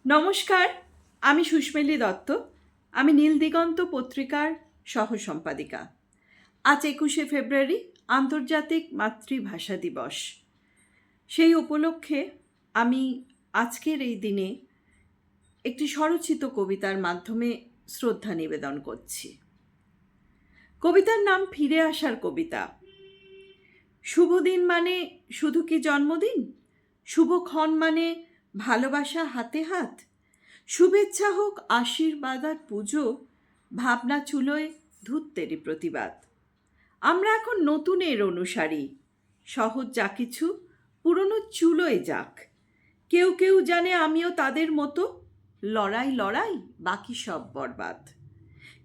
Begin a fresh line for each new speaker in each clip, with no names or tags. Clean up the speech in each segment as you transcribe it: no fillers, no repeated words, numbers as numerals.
নমস্কার, আমি সুস্মিলি দত্ত। আমি নীলদিগন্ত পত্রিকার সহ-সম্পাদিকা। আজ ২১শে ফেব্রুয়ারি আন্তর্জাতিক মাতৃভাষা দিবস। সেই উপলক্ষে আমি আজকের এই দিনে একটি স্বরচিত কবিতার মাধ্যমে শ্রদ্ধা নিবেদন করছি। কবিতার নাম ফিরে আসার কবিতা। শুভ দিন মানে শুধু কি জন্মদিন? শুভক্ষণ মানে ভালোবাসা হাতে হাত? শুভেচ্ছা হোক আশীর্বাদ আর পুজো, ভাবনা চুলোয় ধূত্তেরই প্রতিবাদ। আমরা এখন নতুনের অনুসারী, সহজ যা কিছু পুরনো চুলোয় যাক। কেউ কেউ জানে আমিও তাদের মতো, লড়াই লড়াই বাকি সব বরবাদ।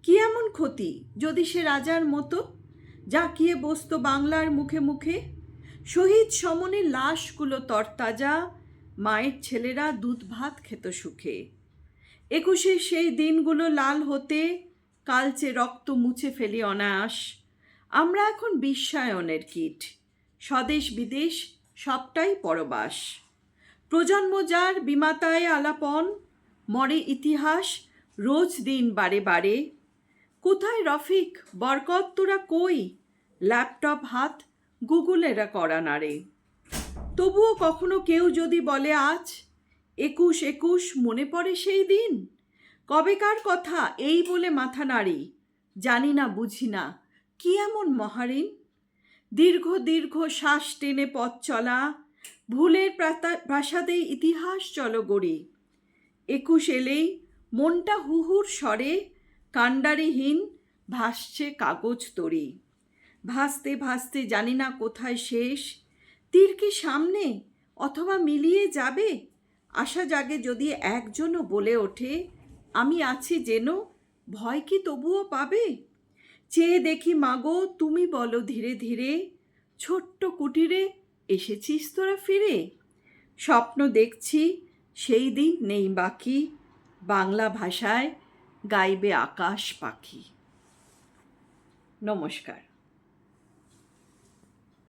কি এমন ক্ষতি যদি সে রাজার মতো জাঁকিয়ে বসত বাংলার মুখে মুখে? শহীদ সমনে লাশগুলো তরতাজা, মায়ের ছেলেরা দুধ ভাত খেত সুখে। ২১শে সেই দিনগুলো লাল হতে কালচে রক্ত মুছে ফেলি অনায়াস। আমরা এখন বিশ্বায়নের কীট, স্বদেশ বিদেশ সবটাই পরবাস। প্রজন্ম যার বিমাতায় আলাপন, মরে ইতিহাস রোজ দিন বারে বারে। কোথায় রফিক বরকত তোরা কই? ল্যাপটপ হাত গুগলেরা করা নাড়ে। তবুও কখনো কেউ যদি বলে আজ ২১ মনে পড়ে সেই দিন, কবেকার কথা এই বলে মাথা নাড়ি। জানি না বুঝি না কি এমন মহারিন। দীর্ঘ দীর্ঘ শ্বাস টেনে পথ চলা, ভুলের প্রাসাদে ইতিহাস চলো গড়ি। ২১ এলেই মনটা হুহুর স্বরে কাণ্ডারিহীন ভাসছে কাগজ তরি। ভাসতে ভাসতে জানি না কোথায় শেষ, তীর কি সামনে অথবা মিলিয়ে যাবে? আশা জাগে যদি একজনও বলে ওঠে আমি আছি যেন, ভয় কি তবুও পাবে? চেয়ে দেখি মাগো তুমি বলো ধীরে ধীরে, ছোট্ট কুটিরে এসেছিস তোরা ফিরে। স্বপ্ন দেখছি সেই দিন নেই বাকি, বাংলা ভাষায় গাইবে আকাশ পাখি। নমস্কার।